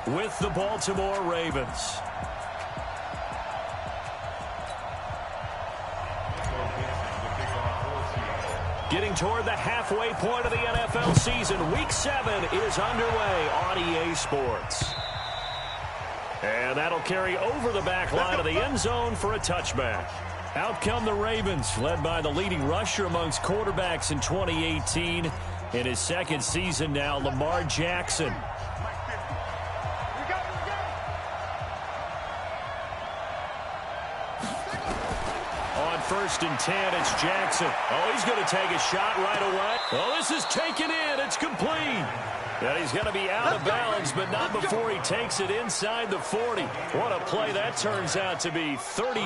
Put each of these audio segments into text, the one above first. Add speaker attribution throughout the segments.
Speaker 1: with the Baltimore Ravens. Getting toward the halfway point of the NFL season, Week 7 is underway on EA Sports. And that'll carry over the back line of the end zone for a touchback. Out come the Ravens, led by the leading rusher amongst quarterbacks in 2018. In his second season now, Lamar Jackson. On 1st and 10, it's Jackson. Oh, he's going to take a shot right away. Oh, this is taken in. It's complete. And he's going to be out of bounds, but not before he takes it inside the 40. What a play that turns out to be. 30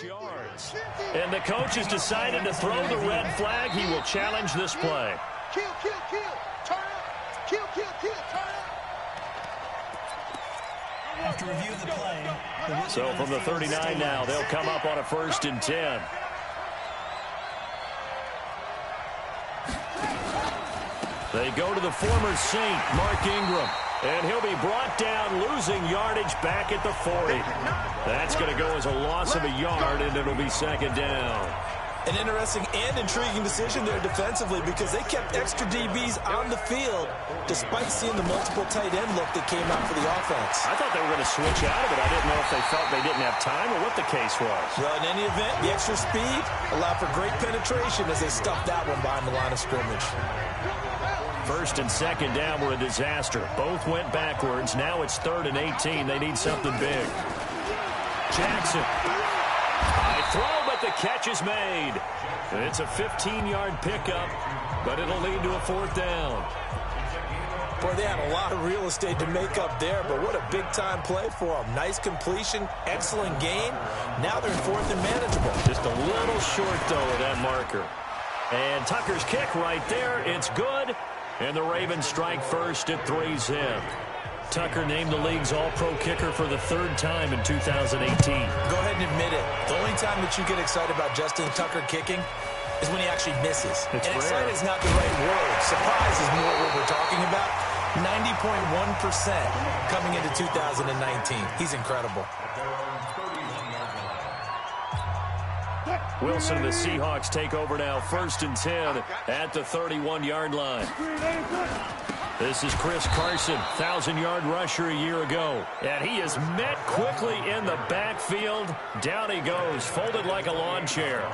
Speaker 1: yards. And the coach has decided to throw the red flag. He will challenge this play.
Speaker 2: Kill, turn up. Kill, turn up.
Speaker 3: After review of the play.
Speaker 1: So from the 39 now, they'll come up on a 1st and 10. They go to the former Saint, Mark Ingram. And he'll be brought down, losing yardage back at the 40. That's going to go as a loss of a yard, and it'll be 2nd down.
Speaker 3: An interesting and intriguing decision there defensively because they kept extra DBs on the field despite seeing the multiple tight end look that came out for the offense.
Speaker 1: I thought they were going to switch out of it. I didn't know if they felt they didn't have time or what the case was.
Speaker 3: Well, in any event, the extra speed allowed for great penetration as they stuffed that one behind the line of scrimmage.
Speaker 1: 1st and 2nd down were a disaster. Both went backwards. Now it's 3rd and 18. They need something big. Jackson. High throw, but the catch is made. It's a 15-yard pickup, but it'll lead to a 4th down.
Speaker 3: Boy, they had a lot of real estate to make up there, but what a big-time play for them. Nice completion, excellent gain. Now they're in 4th and manageable.
Speaker 1: Just a little short, though, of that marker. And Tucker's kick right there. It's good. And the Ravens strike first at 3-zip. Tucker named the league's all-pro kicker for the 3rd time in 2018.
Speaker 3: Go ahead and admit it. The only time that you get excited about Justin Tucker kicking is when he actually misses.
Speaker 1: It's
Speaker 3: and
Speaker 1: rare.
Speaker 3: excited is not the right word. Surprise is more what we're talking about. 90.1% coming into 2019. He's incredible.
Speaker 1: Wilson and the Seahawks take over now, 1st and 10 at the 31-yard line. This is Chris Carson, 1,000-yard rusher a year ago. And he is met quickly in the backfield. Down he goes, folded like a lawn chair.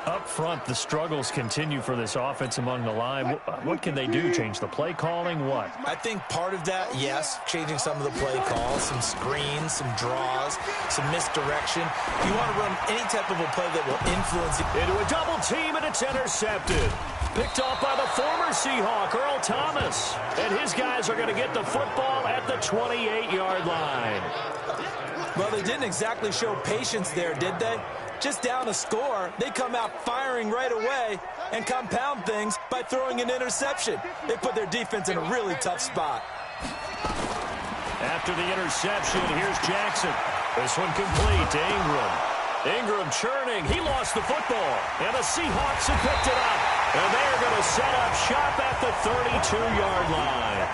Speaker 1: Up front, the struggles continue for this offense among the line. What can they do? Change the play calling? What?
Speaker 3: I think part of that, yes, changing some of the play calls, some screens, some draws, some misdirection. You want to run any type of a play that will influence it.
Speaker 1: Into a double team, and it's intercepted. Picked off by the former Seahawk, Earl Thomas. And his guys are going to get the football at the 28-yard line.
Speaker 3: Well, they didn't exactly show patience there, did they? Just down a score, they come out firing right away and compound things by throwing an interception. They put their defense in a really tough spot.
Speaker 1: After the interception, here's Jackson. This one complete to Ingram. Ingram churning. He lost the football. And the Seahawks have picked it up. And they're going to set up shop at the 32-yard line.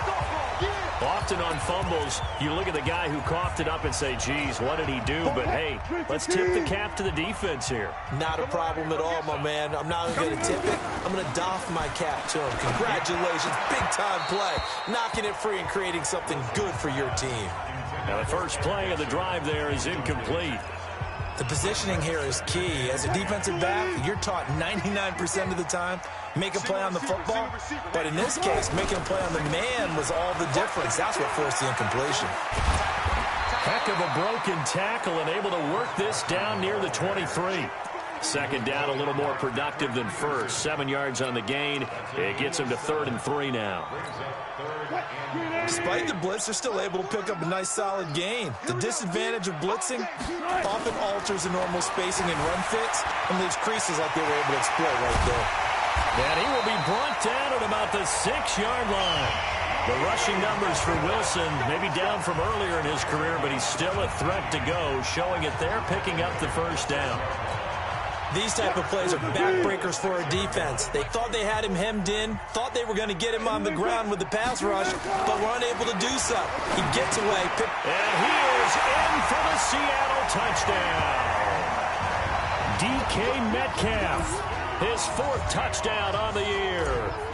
Speaker 1: Often on fumbles, you look at the guy who coughed it up and say, geez, what did he do? But, hey, let's tip the cap to the defense here.
Speaker 3: Not a problem at all, my man. I'm not even going to tip it. I'm going to doff my cap to him. Congratulations. Big-time play. Knocking it free and creating something good for your team.
Speaker 1: Now, the first play of the drive there is incomplete.
Speaker 3: The positioning here is key. As a defensive back, you're taught 99% of the time, make a play on the football. But in this case, making a play on the man was all the difference. That's what forced the incompletion.
Speaker 1: Heck of a broken tackle and able to work this down near the 23. 2nd down, a little more productive than first. 7 yards on the gain. It gets him to 3rd and 3 now.
Speaker 3: Despite the blitz, they're still able to pick up a nice solid gain. The disadvantage of blitzing often alters the normal spacing and run fits and leaves creases like they were able to exploit right there.
Speaker 1: And he will be brought down at about the 6-yard line. The rushing numbers for Wilson maybe down from earlier in his career, but he's still a threat to go, showing it there, picking up the 1st down.
Speaker 3: These type of plays are backbreakers for a defense. They thought they had him hemmed in, thought they were going to get him on the ground with the pass rush, but were unable to do so. He gets away.
Speaker 1: And he is in for the Seattle touchdown. DK Metcalf, his 4th touchdown on the year.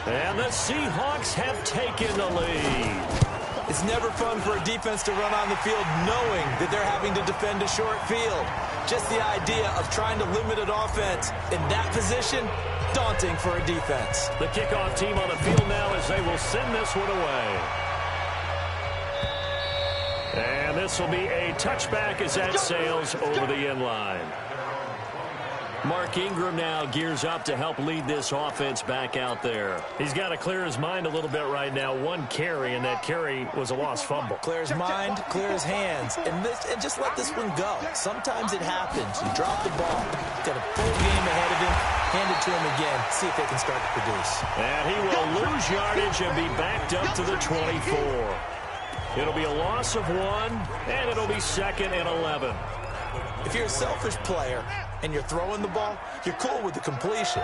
Speaker 1: And the Seahawks have taken the lead.
Speaker 3: It's never fun for a defense to run on the field knowing that they're having to defend a short field. Just the idea of trying to limit an offense in that position, daunting for a defense.
Speaker 1: The kickoff team on the field now as they will send this one away. And this will be a touchback as that sails over the end line. Mark Ingram now gears up to help lead this offense back out there. He's got to clear his mind a little bit right now. 1 carry, and that carry was a lost fumble.
Speaker 3: Clear his mind, clear his hands, and just let this one go. Sometimes it happens. You drop the ball. Got a full game ahead of him. Hand it to him again. See if they can start to produce.
Speaker 1: And he will lose yardage and be backed up to the 24. It'll be a loss of 1, and it'll be 2nd and 11.
Speaker 3: If you're a selfish player and you're throwing the ball, you're cool with the completion.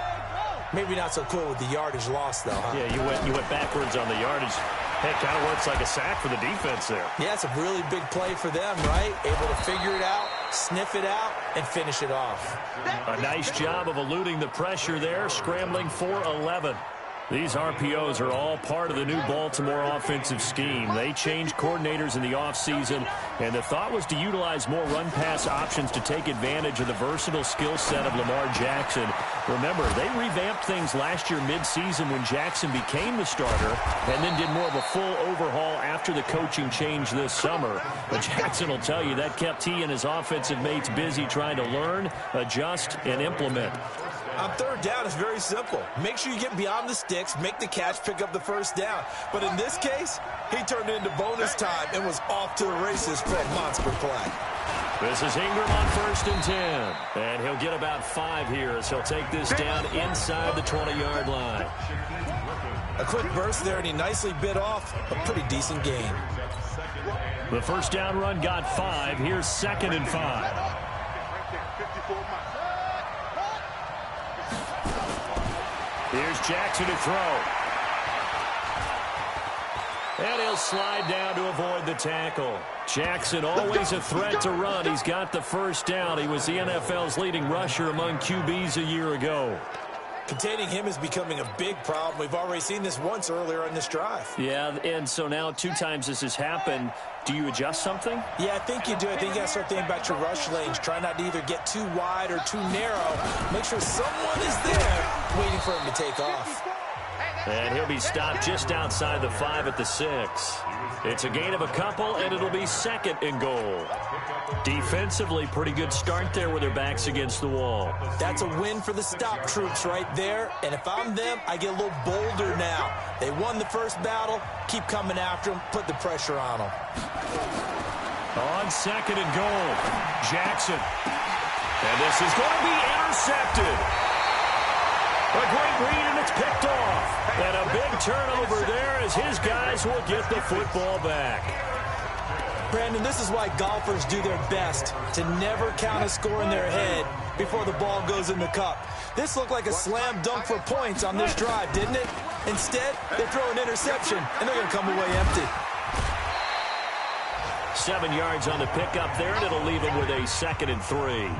Speaker 3: Maybe not so cool with the yardage loss, though, huh?
Speaker 1: Yeah, you went backwards on the yardage. Hey, it kind of works like a sack for the defense there.
Speaker 3: Yeah, it's a really big play for them, right? Able to figure it out, sniff it out, and finish it off.
Speaker 1: A nice job of eluding the pressure there, scrambling for 11. These RPOs are all part of the new Baltimore offensive scheme. They changed coordinators in the offseason, and the thought was to utilize more run-pass options to take advantage of the versatile skill set of Lamar Jackson. Remember, they revamped things last year mid-season when Jackson became the starter, and then did more of a full overhaul after the coaching change this summer. But Jackson will tell you that kept he and his offensive mates busy trying to learn, adjust, and implement.
Speaker 3: On 3rd down, it's very simple. Make sure you get beyond the sticks, make the catch, pick up the 1st down. But in this case, he turned it into bonus time and was off to the races for a monster play.
Speaker 1: This is Ingram on 1st and 10. And he'll get about 5 here as he'll take this down inside the 20-yard line.
Speaker 3: A quick burst there, and he nicely bit off a pretty decent gain.
Speaker 1: The 1st down run got 5. Here's 2nd and 5. Here's Jackson to throw. And he'll slide down to avoid the tackle. Jackson always a threat to run. He's got the 1st down. He was the NFL's leading rusher among QBs a year ago.
Speaker 3: Containing him is becoming a big problem. We've already seen this once earlier in this drive.
Speaker 1: Yeah, and so now 2 times this has happened. Do you adjust something?
Speaker 3: Yeah, I think you do. I think you got to start thinking about your rush lanes. Try not to either get too wide or too narrow. Make sure someone is there waiting for him to take off.
Speaker 1: And he'll be stopped just outside the 5 at the 6. It's a gain of a couple, and it'll be 2nd and goal. Defensively, pretty good start there with their backs against the wall.
Speaker 3: That's a win for the stop troops right there. And if I'm them, I get a little bolder now. They won the 1st battle. Keep coming after them. Put the pressure on them.
Speaker 1: On 2nd and goal, Jackson. And this is going to be intercepted. A great read, and it's picked off. And a big turnover there as his guys will get the football back.
Speaker 3: Brandon, this is why golfers do their best to never count a score in their head before the ball goes in the cup. This looked like a slam dunk for points on this drive, didn't it? Instead, they throw an interception, and they're going to come away empty.
Speaker 1: 7 yards on the pickup there, and it'll leave them with a 2nd and 3.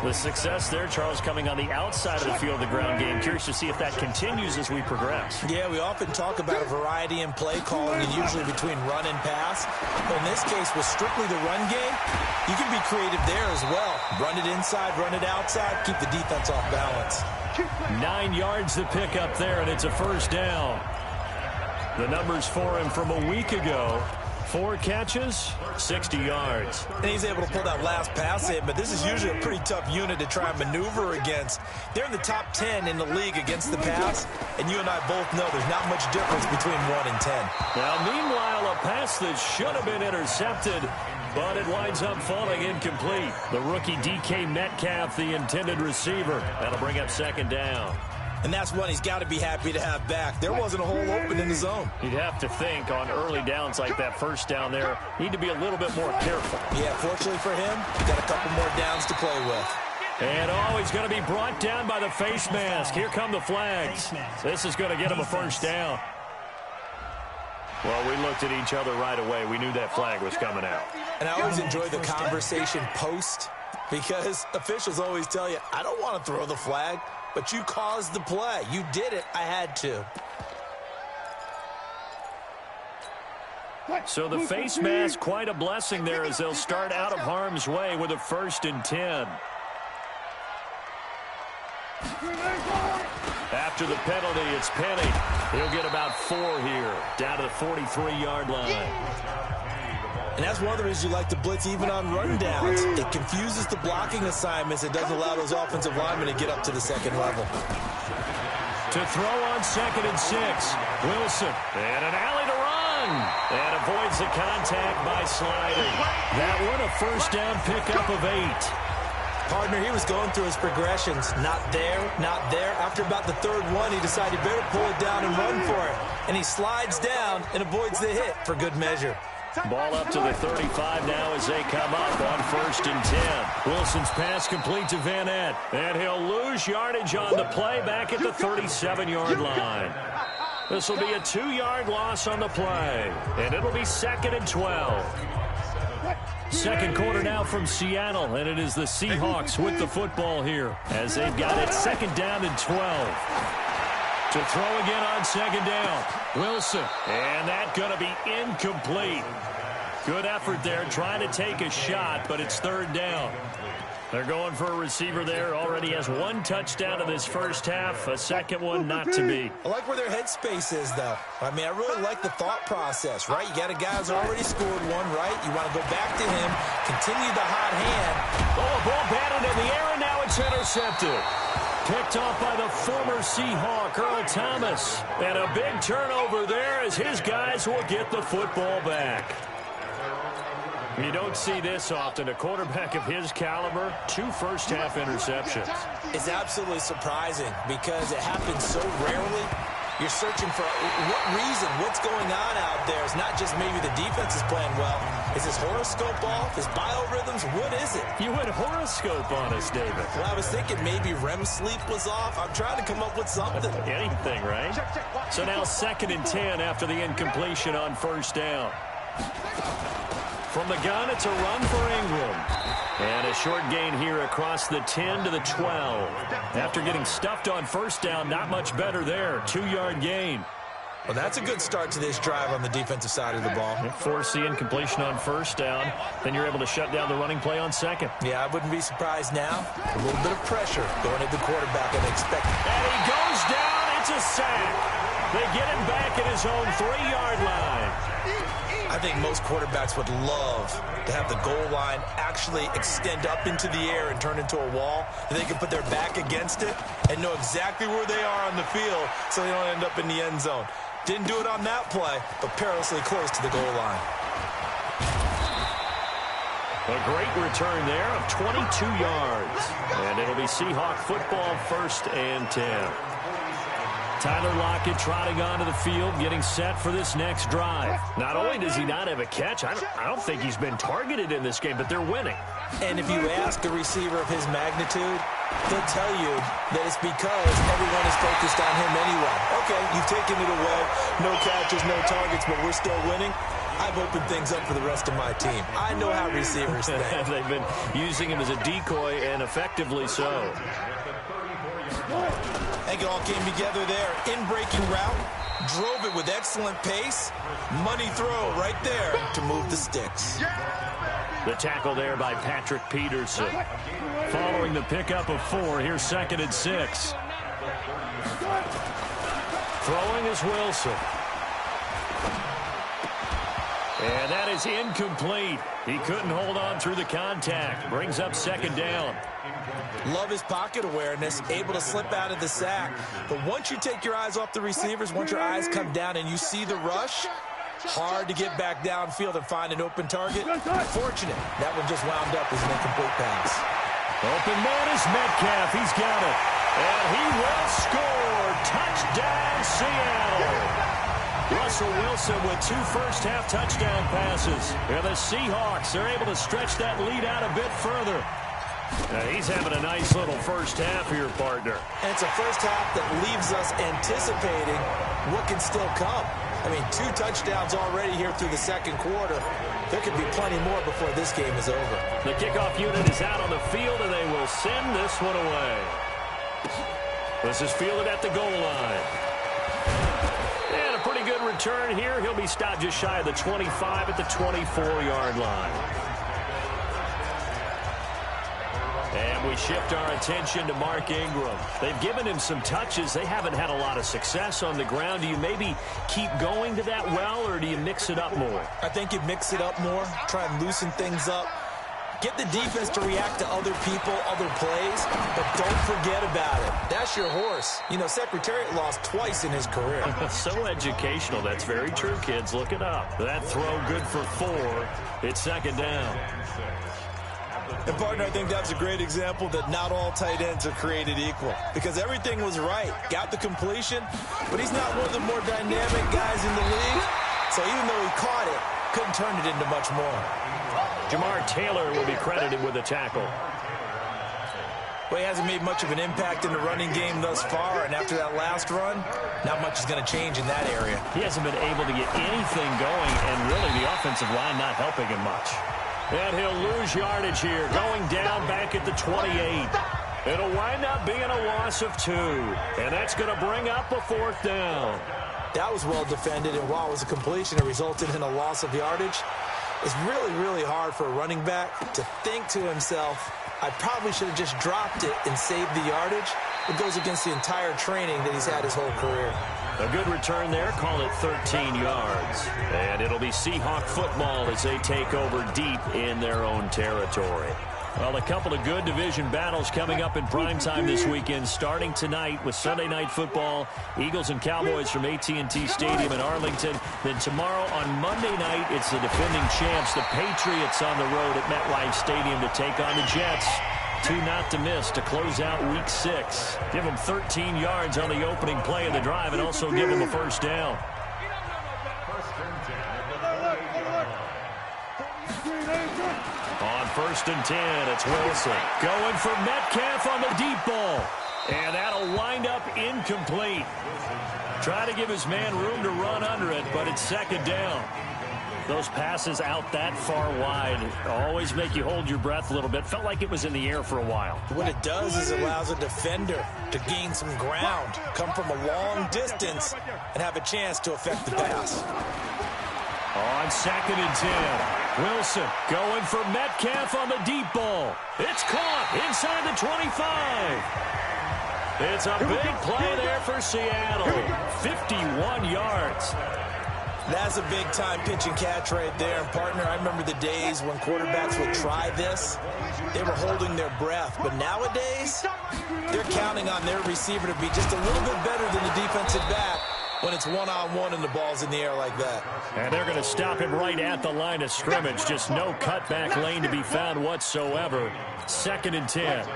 Speaker 1: The success there, Charles, coming on the outside of the field of the ground game. Curious to see if that continues as we progress.
Speaker 3: Yeah, we often talk about a variety in play calling, and usually between run and pass. But in this case, with strictly the run game, you can be creative there as well. Run it inside, run it outside, keep the defense off balance.
Speaker 1: 9 yards to pick up there, and it's a 1st down. The numbers for him from a week ago. 4 catches, 60 yards.
Speaker 3: And he's able to pull that last pass in, but this is usually a pretty tough unit to try and maneuver against. They're in the top 10 in the league against the pass, and you and I both know there's not much difference between 1 and 10.
Speaker 1: Now, meanwhile, a pass that should have been intercepted, but it winds up falling incomplete. The rookie DK Metcalf, the intended receiver. That'll bring up 2nd down.
Speaker 3: And that's one he's got to be happy to have back. There wasn't a hole open in the zone.
Speaker 1: You'd have to think on early downs like that 1st down there, need to be a little bit more careful.
Speaker 3: Yeah, fortunately for him, he got a couple more downs to play with.
Speaker 1: And, he's going to be brought down by the face mask. Here come the flags. This is going to get him a first down. Well, we looked at each other right away. We knew that flag was coming out.
Speaker 3: And I always enjoy the conversation post because officials always tell you, I don't want to throw the flag, but you caused the play. You did it. I had to.
Speaker 1: So the face mask, quite a blessing there as they'll start out of harm's way with a 1st and 10. After the penalty, it's Penny. He'll get about 4 here, down to the 43-yard line.
Speaker 3: And that's one of the reasons you like to blitz even on rundowns. It confuses the blocking assignments. It doesn't allow those offensive linemen to get up to the second level.
Speaker 1: To throw on 2nd and 6. Wilson. And an alley to run. And avoids the contact by sliding. That one a first down pickup of 8.
Speaker 3: Partner, he was going through his progressions. Not there, not there. After about the 3rd one, he decided he better pull it down and run for it. And he slides down and avoids the hit for good measure.
Speaker 1: Ball up to the 35 now as they come up on 1st and 10. Wilson's pass complete to Van Ness. And he'll lose yardage on the play back at the 37-yard line. This will be a 2-yard loss on the play. And it'll be 2nd and 12. Second quarter now from Seattle, and it is the Seahawks with the football here as they've got it 2nd down and 12. To throw again on 2nd down. Wilson, and that's going to be incomplete. Good effort there, trying to take a shot, but it's 3rd down. They're going for a receiver there. Already has 1 touchdown in this first half. A second one not to be.
Speaker 3: I like where their headspace is, though. I mean, I really like the thought process, right? You got a guy who's already scored 1, right? You want to go back to him, continue the hot hand.
Speaker 1: Oh, a ball batted in the air, and now it's intercepted. Picked off by the former Seahawk, Earl Thomas. And a big turnover there as his guys will get the football back. You don't see this often. A quarterback of his caliber, 2 first-half interceptions.
Speaker 3: It's absolutely surprising because it happens so rarely. You're searching for what reason, what's going on out there. It's not just maybe the defense is playing well. Is his horoscope off? His biorhythms? What is it?
Speaker 1: You went horoscope on us, David.
Speaker 3: Well, I was thinking maybe REM sleep was off. I'm trying to come up with something.
Speaker 1: Anything, right? So now 2nd and 10 after the incompletion on 1st down. From the gun, it's a run for Ingram. And a short gain here across the 10 to the 12. After getting stuffed on 1st down, not much better there. 2-yard gain.
Speaker 3: Well, that's a good start to this drive on the defensive side of the ball.
Speaker 1: Force the incompletion on 1st down. Then you're able to shut down the running play on 2nd.
Speaker 3: Yeah, I wouldn't be surprised now. A little bit of pressure going at the quarterback unexpected.
Speaker 1: And he goes down. It's a sack. They get him back at his own 3-yard line.
Speaker 3: I think most quarterbacks would love to have the goal line actually extend up into the air and turn into a wall. And they can put their back against it and know exactly where they are on the field so they don't end up in the end zone. Didn't do it on that play, but perilously close to the goal line.
Speaker 1: A great return there of 22 yards. And it'll be Seahawk football 1st and 10. Tyler Lockett trotting onto the field, getting set for this next drive. Not only does he not have a catch, I don't think he's been targeted in this game, but they're winning.
Speaker 3: And if you ask a receiver of his magnitude, they'll tell you that it's because everyone is focused on him anyway. Okay, you've taken it away. No catches, no targets, but we're still winning. I've opened things up for the rest of my team. I know how receivers think.
Speaker 1: They've been using him as a decoy, and effectively so.
Speaker 3: I think it all came together there. In-breaking route, drove it with excellent pace. Money throw right there to move the sticks.
Speaker 1: The tackle there by Patrick Peterson. Following the pickup of 4, here's 2nd and 6. Throwing is Wilson. And that is incomplete. He couldn't hold on through the contact. Brings up 2nd down.
Speaker 3: Love his pocket awareness, able to slip out of the sack. But once you take your eyes off the receivers, once your eyes come down and you see the rush, hard to get back downfield and find an open target. Fortunate, that one just wound up as an incomplete pass.
Speaker 1: Open man is Metcalf. He's got it. And he will score. Touchdown, Seattle. Russell Wilson with 2 first-half touchdown passes. And the Seahawks are able to stretch that lead out a bit further. He's having a nice little first half here, partner.
Speaker 3: And it's a first half that leaves us anticipating what can still come. I mean, 2 touchdowns already here through the second quarter. There could be plenty more before this game is over.
Speaker 1: The kickoff unit is out on the field, and they will send this one away. This is fielded at the goal line. And a pretty good return here. He'll be stopped just shy of the 25 at the 24-yard line. And we shift our attention to Mark Ingram. They've given him some touches. They haven't had a lot of success on the ground. Do you maybe keep going to that well, or do you mix it up more?
Speaker 3: I think you mix it up more, try and loosen things up. Get the defense to react to other people, other plays, but don't forget about it. That's your horse. You know, Secretariat lost twice in his career.
Speaker 1: So educational. That's very true, kids. Look it up. That throw good for 4. It's second down.
Speaker 3: And, partner, I think that's a great example that not all tight ends are created equal, because everything was right. Got the completion, but he's not one of the more dynamic guys in the league. So even though he caught it, couldn't turn it into much more.
Speaker 1: Jamar Taylor will be credited with a tackle.
Speaker 3: Well, he hasn't made much of an impact in the running game thus far, and after that last run, not much is going to change in that area.
Speaker 1: He hasn't been able to get anything going, and really the offensive line not helping him much. And he'll lose yardage here, going down back at the 28. It'll wind up being a loss of 2, and that's going to bring up a 4th down.
Speaker 3: That was well defended, and while it was a completion, it resulted in a loss of yardage. It's really, really hard for a running back to think to himself, I probably should have just dropped it and saved the yardage. It goes against the entire training that he's had his whole career.
Speaker 1: A good return there, call it 13 yards. And it'll be Seahawk football as they take over deep in their own territory. Well, a couple of good division battles coming up in primetime this weekend, starting tonight with Sunday Night Football, Eagles and Cowboys from AT&T Stadium in Arlington. Then tomorrow on Monday night, it's the defending champs, the Patriots, on the road at MetLife Stadium to take on the Jets. 2 not to miss to close out Week 6. Give them 13 yards on the opening play of the drive and also give them a first down. On 1st and 10, it's Wilson. Going for Metcalf on the deep ball. And that'll wind up incomplete. Try to give his man room to run under it, but it's second down. Those passes out that far wide always make you hold your breath a little bit. Felt like it was in the air for a while.
Speaker 3: What it does is it allows a defender to gain some ground, come from a long distance, and have a chance to affect the pass.
Speaker 1: On 2nd and 10, Wilson going for Metcalf on the deep ball. It's caught inside the 25. It's a big play there for Seattle. 51 yards.
Speaker 3: That's a big-time pitch and catch right there. And, partner, I remember the days when quarterbacks would try this. They were holding their breath. But nowadays, they're counting on their receiver to be just a little bit better than the defensive back when it's one-on-one and the ball's in the air like that.
Speaker 1: And they're going to stop him right at the line of scrimmage. Just no cutback lane to be found whatsoever. 2nd and 10.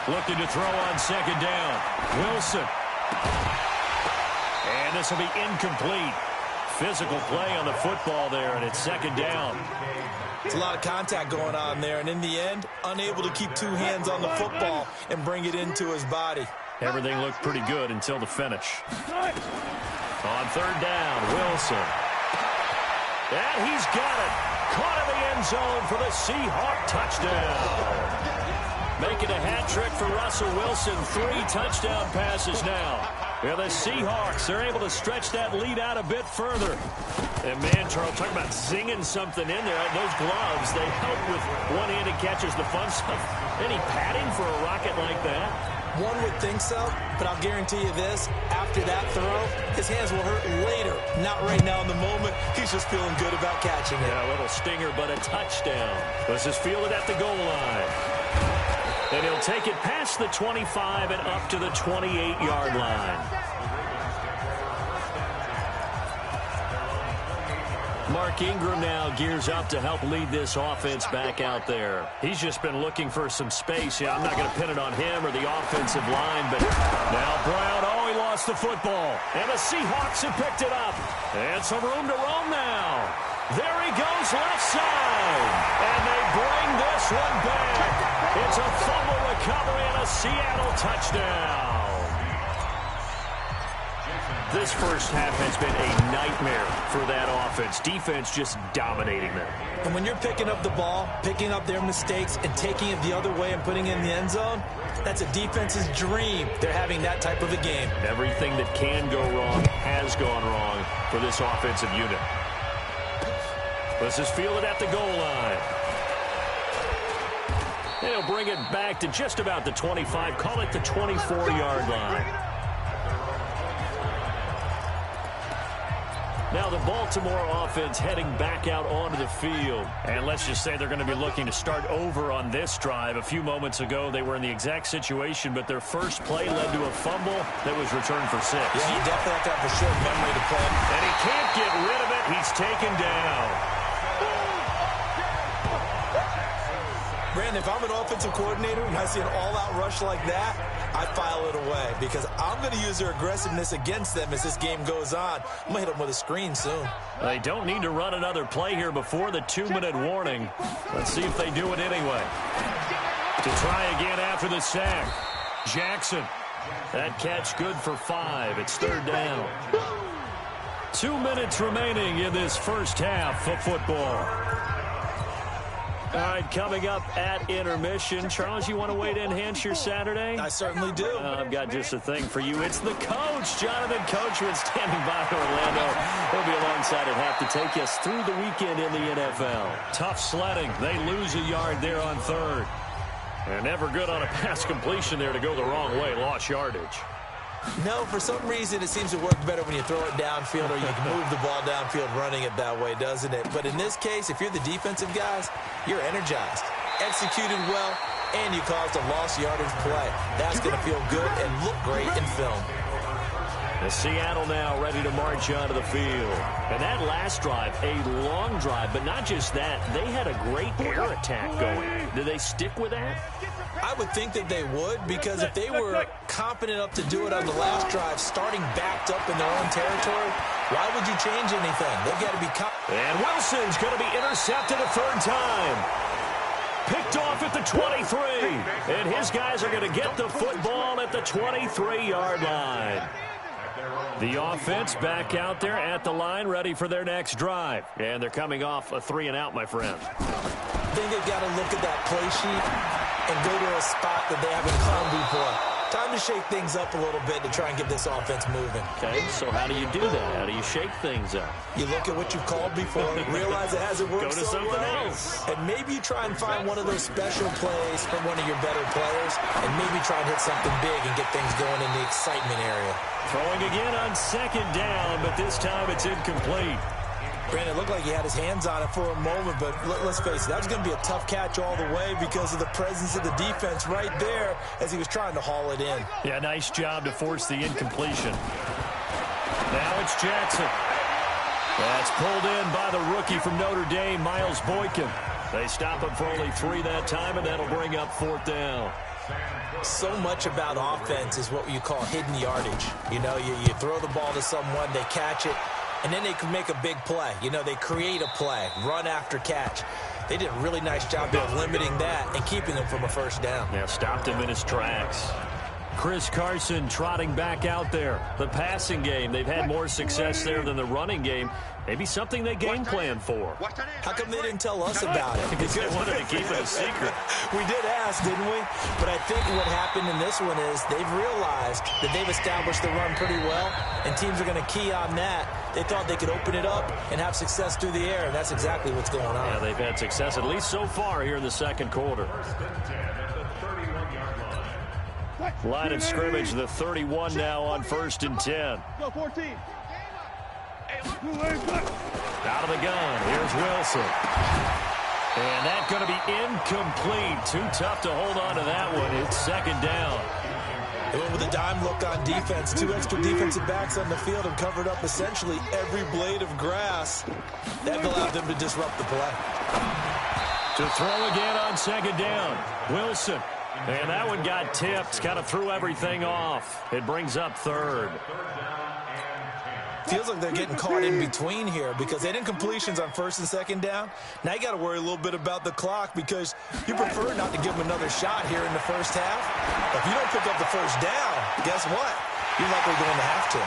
Speaker 1: Looking to throw on 2nd down. Wilson. And this will be incomplete. Physical play on the football there, and it's 2nd down.
Speaker 3: It's a lot of contact going on there, and in the end, unable to keep 2 hands on the football and bring it into his body.
Speaker 1: Everything looked pretty good until the finish. On 3rd down, Wilson. And he's got it. Caught in the end zone for the Seahawk touchdown. Making a hat trick for Russell Wilson. 3 touchdown passes now. Yeah, the Seahawks, they're able to stretch that lead out a bit further. And, man, Charles, talking about zinging something in there. Those gloves, they help with one-handed catches, the fun stuff. Any padding for a rocket like that?
Speaker 3: One would think so, but I'll guarantee you this. After that throw, his hands will hurt later. Not right now in the moment. He's just feeling good about catching it.
Speaker 1: Yeah, a little stinger, but a touchdown. This is fielded at the goal line. And he'll take it past the 25 and up to the 28-yard line. Mark Ingram now gears up to help lead this offense back out there. He's just been looking for some space. Yeah, I'm not going to pin it on him or the offensive line, but now Brown, he lost the football. And the Seahawks have picked it up. And some room to roam now. There he goes left side. And they bring this one back. It's a fumble recovery and a Seattle touchdown. This first half has been a nightmare for that offense. Defense just dominating them.
Speaker 3: And when you're picking up the ball, picking up their mistakes, and taking it the other way and putting it in the end zone, that's a defense's dream. They're having that type of a game.
Speaker 1: Everything that can go wrong has gone wrong for this offensive unit. Let's just feel it at the goal line. They'll bring it back to just about the 25. Call it the 24-yard line. Now the Baltimore offense heading back out onto the field. And let's just say they're going to be looking to start over on this drive. A few moments ago, they were in the exact situation, but their first play led to a fumble that was returned for 6.
Speaker 3: Yeah, you definitely have to have a short memory to play.
Speaker 1: And he can't get rid of it. He's taken down.
Speaker 3: Brandon, if I'm an offensive coordinator and I see an all-out rush like that, I file it away because I'm going to use their aggressiveness against them as this game goes on. I'm going to hit them with a screen soon.
Speaker 1: They don't need to run another play here before the 2-minute warning. Let's see if they do it anyway. To try again after the sack. Jackson. That catch good for 5. It's 3rd down. 2 minutes remaining in this first half of football. All right, coming up at intermission. Charles, you want to wait in enhance your Saturday?
Speaker 3: I certainly do.
Speaker 1: I've got just a thing for you. It's the coach, Jonathan Coachman, standing by Orlando. He'll be alongside at half to take us through the weekend in the NFL. Tough sledding. They lose a yard there on 3rd. And never good on a pass completion there to go the wrong way. Lost yardage.
Speaker 3: No, for some reason, it seems to work better when you throw it downfield or you can move the ball downfield running it that way, doesn't it? But in this case, if you're the defensive guys, you're energized, executed well, and you caused a lost yardage play. That's going to feel good and look great in film.
Speaker 1: The Seattle now ready to march onto the field. And that last drive, a long drive, but not just that. They had a great air attack going. Did they stick with that?
Speaker 3: I would think that they would, because if they were confident enough to do it on the last drive, starting backed up in their own territory, why would you change anything? They've got to be confident.
Speaker 1: And Wilson's going to be intercepted a 3rd time. Picked off at the 23. And his guys are going to get the football at the 23-yard line. The offense back out there at the line, ready for their next drive. And they're coming off a 3-and-out, my friend.
Speaker 3: I think they've got to look at that play sheet and go to a spot that they haven't come before. Time to shake things up a little bit to try and get this offense moving.
Speaker 1: Okay, so how do you do that? How do you shake things up?
Speaker 3: You look at what you've called before, realize it hasn't worked
Speaker 1: Go to
Speaker 3: so
Speaker 1: something
Speaker 3: well,
Speaker 1: else.
Speaker 3: and maybe you try and find one of those special plays from one of your better players, and maybe try and hit something big and get things going in the excitement area.
Speaker 1: Throwing again on 2nd down, but this time it's incomplete.
Speaker 3: Brandon, it looked like he had his hands on it for a moment, but let's face it, that was going to be a tough catch all the way because of the presence of the defense right there as he was trying to haul it in.
Speaker 1: Yeah, nice job to force the incompletion. Now it's Jackson. That's pulled in by the rookie from Notre Dame, Miles Boykin. They stop him for only 3 that time, and that'll bring up 4th down.
Speaker 3: So much about offense is what you call hidden yardage. You know, you throw the ball to someone, they catch it, and then they can make a big play. You know, they create a play, run after catch. They did a really nice job of limiting that and keeping them from a 1st down.
Speaker 1: Yeah, stopped him in his tracks. Chris Carson trotting back out there. The passing game, they've had more success there than the running game. Maybe something they game plan for.
Speaker 3: How come they didn't tell us about it?
Speaker 1: Because they wanted to keep it a secret.
Speaker 3: We did ask, didn't we? But I think what happened in this one is they've realized that they've established the run pretty well, and teams are going to key on that. They thought they could open it up and have success through the air, and that's exactly what's going on.
Speaker 1: Yeah, they've had success, at least so far here in the 2nd quarter. Line of scrimmage, the 31 now on 1st and 10.
Speaker 2: Go 14.
Speaker 1: Out of the gun, here's Wilson. And that's going to be incomplete. Too tough to hold on to that one. It's 2nd down.
Speaker 3: They went with a dime look on defense. 2 extra defensive backs on the field and covered up essentially every blade of grass. That allowed them to disrupt the play.
Speaker 1: To throw again on 2nd down. Wilson. And that one got tipped. Kind of threw everything off. It brings up 3rd.
Speaker 3: Feels like they're getting caught in between here because they didn't completions on first and second down. Now you got to worry a little bit about the clock because you prefer not to give them another shot here in the first half. If you don't pick up the first down, guess what? You're likely going to have to.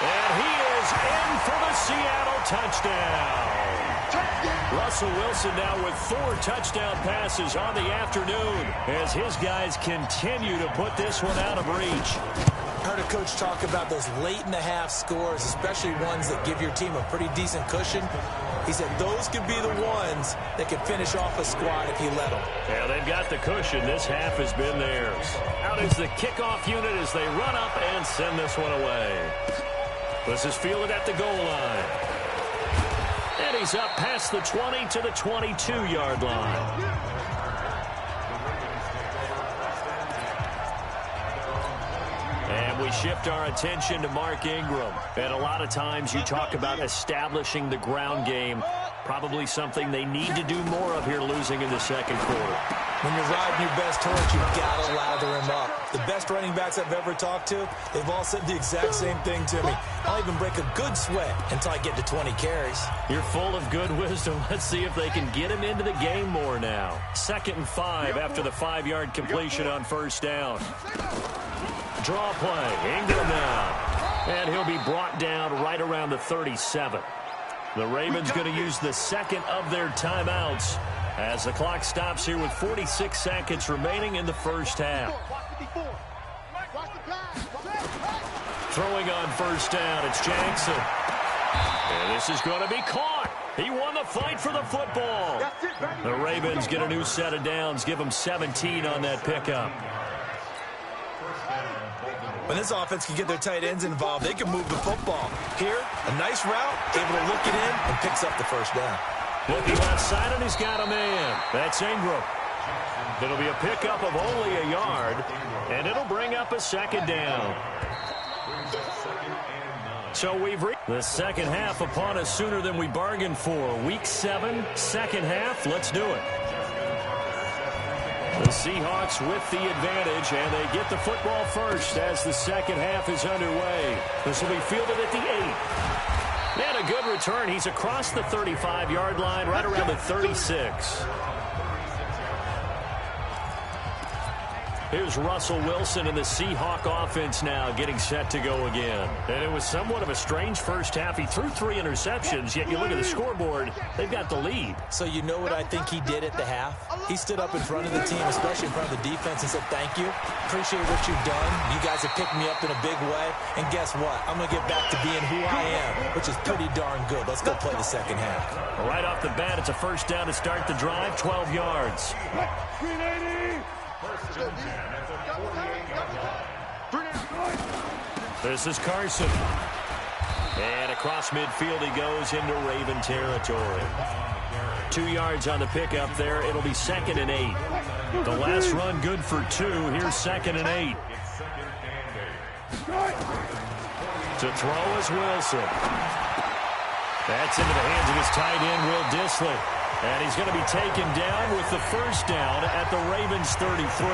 Speaker 1: And he is in for the Seattle touchdown. Russell Wilson now with 4 touchdown passes on the afternoon as his guys continue to put this one out of reach.
Speaker 3: I heard a coach talk about those late-in-the-half scores, especially ones that give your team a pretty decent cushion. He said those could be the ones that can finish off a squad if you let them.
Speaker 1: Yeah, they've got the cushion. This half has been theirs. Out is the kickoff unit as they run up and send this one away. This is fielded at the goal line. And he's up past the 20 to the 22-yard line. And we shift our attention to Mark Ingram. And a lot of times you talk about establishing the ground game. Probably something they need to do more of here losing in the second quarter.
Speaker 3: When you're riding your best horse, you've got to lather him up. The best running backs I've ever talked to, they've all said the exact same thing to me. I'll even break a good sweat until I get to 20 carries.
Speaker 1: You're full of good wisdom. Let's see if they can get him into the game more now. 2nd and 5 after the 5-yard completion on first down. Draw play. Ingram now. And he'll be brought down right around the 37. The Ravens going to use the second of their timeouts as the clock stops here with 46 seconds remaining in the first half. Throwing on first down, it's Jackson. And this is going to be caught. He won the fight for the football. The Ravens get a new set of downs, give them 17 on that pickup.
Speaker 3: When this offense can get their tight ends involved, they can move the football. Here, a nice route, able to look it in, and picks up the first down.
Speaker 1: Looking left side, and he's got a man. That's Ingram. It'll be a pickup of only a yard, and it'll bring up a second down. So we've reached the second half upon us sooner than we bargained for. Week 7, second half. Let's do it. The Seahawks with the advantage, and they get the football first as the second half is underway. This will be fielded at the 8. And a good return. He's across the 35-yard line, right around the 36. Here's Russell Wilson and the Seahawk offense now getting set to go again. And it was somewhat of a strange first half. He threw 3 interceptions, yet you look at the scoreboard, they've got the lead.
Speaker 3: So you know what I think he did at the half? He stood up in front of the team, especially in front of the defense, and said, thank you. Appreciate what you've done. You guys have picked me up in a big way. And guess what? I'm going to get back to being who I am, which is pretty darn good. Let's go play the second half.
Speaker 1: Right off the bat, it's a first down to start the drive, 12 yards. This is Carson. And across midfield he goes into Raven territory. 2 yards on the pickup there. It'll be 2nd and 8. The last run good for 2. Here's 2nd and 8. To throw is Wilson. That's into the hands of his tight end, Will Dissly. And he's going to be taken down with the first down at the Ravens 33.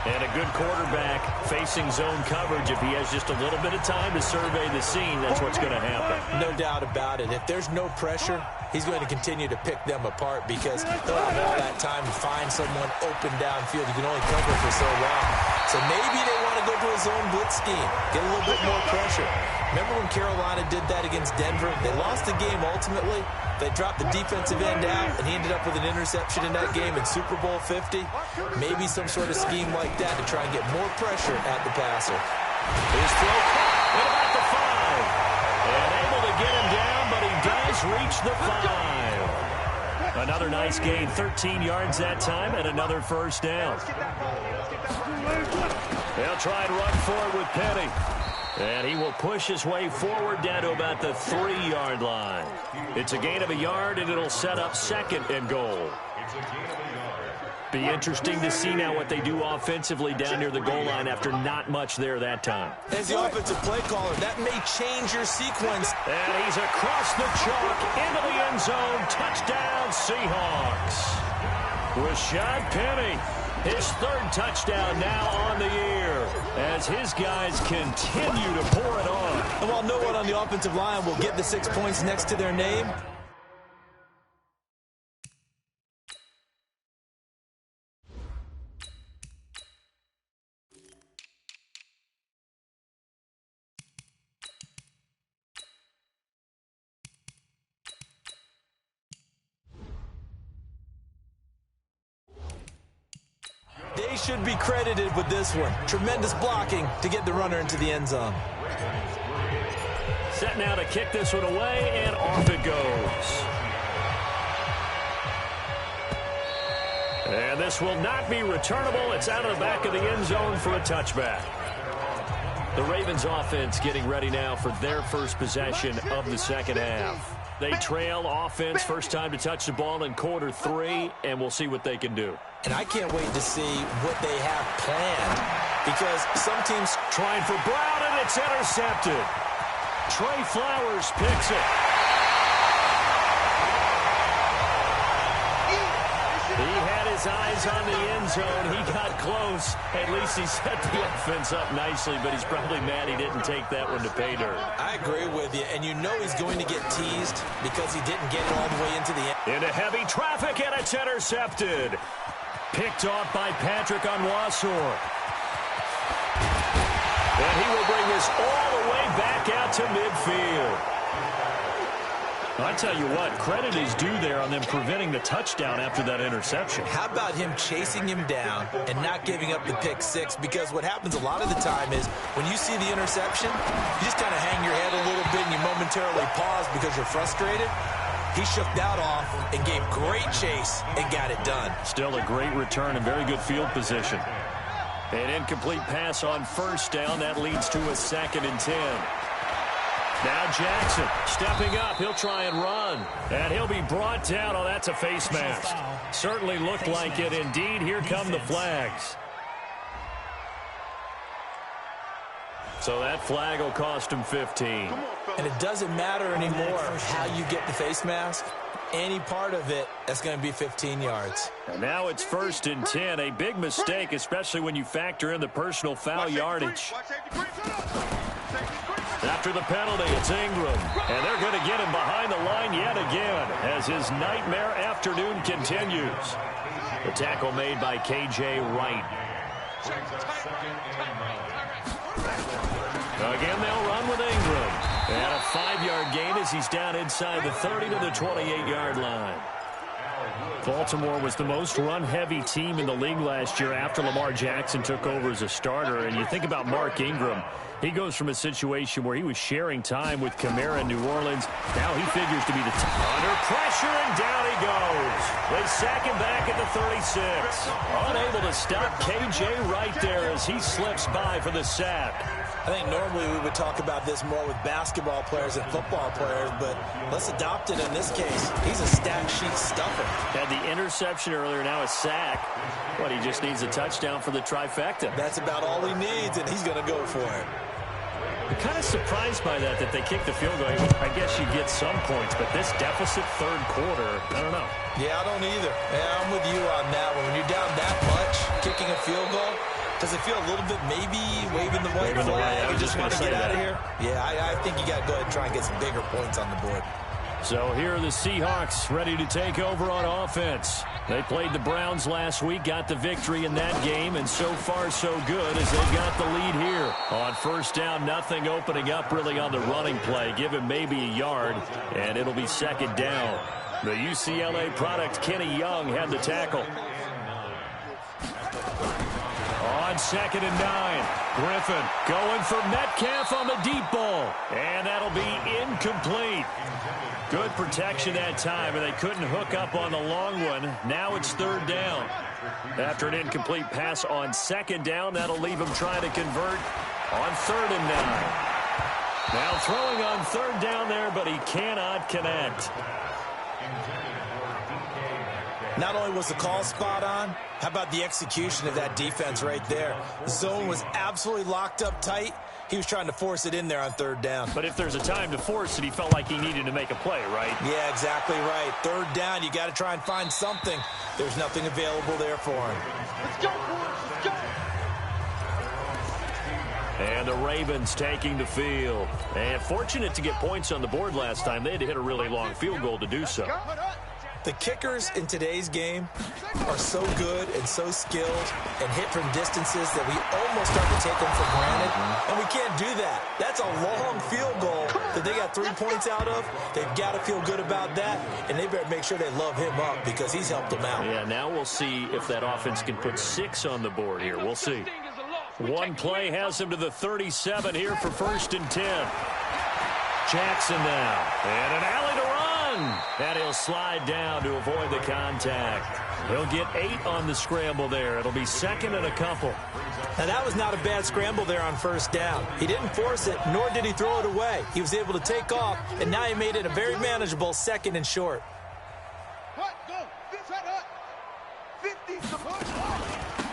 Speaker 1: And a good quarterback facing zone coverage. If he has just a little bit of time to survey the scene, that's what's going to happen.
Speaker 3: No doubt about it. If there's no pressure, he's going to continue to pick them apart because they'll have all that time to find someone open downfield. You can only cover for so long. So maybe they want to go to a zone blitz scheme, get a little bit more pressure. Remember when Carolina did that against Denver? They lost the game ultimately. They dropped the defensive end out, and he ended up with an interception in that game in Super Bowl 50. Maybe some sort of scheme like that to try and get more pressure at the passer.
Speaker 1: His throw caught at about the 5. And able to get him down, but he does reach the 5. Another nice gain, 13 yards that time, and another first down. They'll try and run forward with Petty. And he will push his way forward down to about the 3-yard line. It's a gain of a yard, and it'll set up 2nd and goal. Be interesting to see now what they do offensively down near the goal line after not much there that time.
Speaker 3: As the offensive play caller, that may change your sequence.
Speaker 1: And he's across the chalk into the end zone. Touchdown, Seahawks. Rashad Penny. His third touchdown now on the year as his guys continue to pour it on.
Speaker 3: And while no one on the offensive line will get the 6 points next to their name, they should be credited with this one. Tremendous blocking to get the runner into the end zone.
Speaker 1: Set now to kick this one away, and off it goes. And this will not be returnable. It's out of the back of the end zone for a touchback. The Ravens offense getting ready now for their first possession of the second half. They trail offense, first time to touch the ball in quarter 3, and we'll see what they can do.
Speaker 3: And I can't wait to see what they have planned, because some teams
Speaker 1: trying for Brown, and it's intercepted. Trey Flowers picks it. He had his eyes on the end zone. He got close. At least he set the offense up nicely, but he's probably mad he didn't take that one to pay dirt.
Speaker 3: I agree with you, and you know he's going to get teased because he didn't get it all the way into the end.
Speaker 1: Into heavy traffic, and it's intercepted. Picked off by Patrick Onwuasor. And he will bring this all the way back out to midfield. I tell you what, credit is due there on them preventing the touchdown after that interception.
Speaker 3: How about him chasing him down and not giving up the pick 6? Because what happens a lot of the time is when you see the interception, you just kind of hang your head a little bit and you momentarily pause because you're frustrated. He shook that off and gave great chase and got it done.
Speaker 1: Still a great return and very good field position. An incomplete pass on first down. That leads to a 2nd and 10. Now Jackson stepping up. He'll try and run. And he'll be brought down. Oh, that's a face mask. Certainly looked like it. Indeed, here come the flags. So that flag will cost him 15.
Speaker 3: And it doesn't matter anymore how you get the face mask. Any part of it, that's going to be 15 yards.
Speaker 1: And now it's 1st and 10. A big mistake, especially when you factor in the personal foul yardage. After the penalty, it's Ingram. And they're going to get him behind the line yet again as his nightmare afternoon continues. The tackle made by K.J. Wright. Again, they'll run with Ingram. And a 5-yard gain as he's down inside the 30 to the 28-yard line. Baltimore was the most run-heavy team in the league last year after Lamar Jackson took over as a starter. And you think about Mark Ingram. He goes from a situation where he was sharing time with Kamara in New Orleans. Now he figures to be the under pressure, and down he goes. They sack him back at the 36. Unable to stop K.J. Wright there as he slips by for the sack.
Speaker 3: I think normally we would talk about this more with basketball players and football players, but let's adopt it in this case. He's a stat sheet stuffer.
Speaker 1: Had the interception earlier, now a sack. But he just needs a touchdown for the trifecta.
Speaker 3: That's about all he needs, and he's going to go for it.
Speaker 1: I'm kind of surprised by that they kicked the field goal. I guess you get some points, but this deficit third quarter, I don't know.
Speaker 3: Yeah, I don't either. Yeah, I'm with you on that one. When you're down that much, kicking a field goal, does it feel a little bit maybe waving the white flag?
Speaker 1: You just want to
Speaker 3: get out of here? Yeah, I think you got to go ahead and try and get some bigger points on the board.
Speaker 1: So here are the Seahawks ready to take over on offense. They played the Browns last week, got the victory in that game, and so far so good as they got the lead here. On first down, nothing opening up really on the running play. Give him maybe a yard, and it'll be 2nd down. The UCLA product, Kenny Young, had the tackle. On 2nd and 9, Griffin going for Metcalf on the deep ball, and that'll be incomplete. Good protection that time, and they couldn't hook up on the long one. Now it's 3rd down. After an incomplete pass on 2nd down, that'll leave him trying to convert on 3rd and 9. Now throwing on 3rd down there, but he cannot connect.
Speaker 3: Not only was the call spot on, how about the execution of that defense right there? The zone was absolutely locked up tight. He was trying to force it in there on third down.
Speaker 1: But if there's a time to force it, he felt like he needed to make a play, right?
Speaker 3: Yeah, exactly right. Third down, you got to try and find something. There's nothing available there for him.
Speaker 2: Let's go, boys. Let's go.
Speaker 1: And the Ravens taking the field. And fortunate to get points on the board last time. They had to hit a really long field goal to do so.
Speaker 3: The kickers in today's game are so good and so skilled and hit from distances that we almost start to take them for granted. And we can't do that. That's a long field goal that they got 3 points out of. They've got to feel good about that, and they better make sure they love him up because he's helped them out.
Speaker 1: Yeah, now we'll see if that offense can put 6 on the board here. We'll see. One play has him to the 37 here for 1st and 10. Jackson now. And an alley to run. And he'll slide down to avoid the contact. He'll get 8 on the scramble there. It'll be 2nd and a couple.
Speaker 3: Now, that was not a bad scramble there on 1st down. He didn't force it, nor did he throw it away. He was able to take off, and now he made it a very manageable 2nd and short.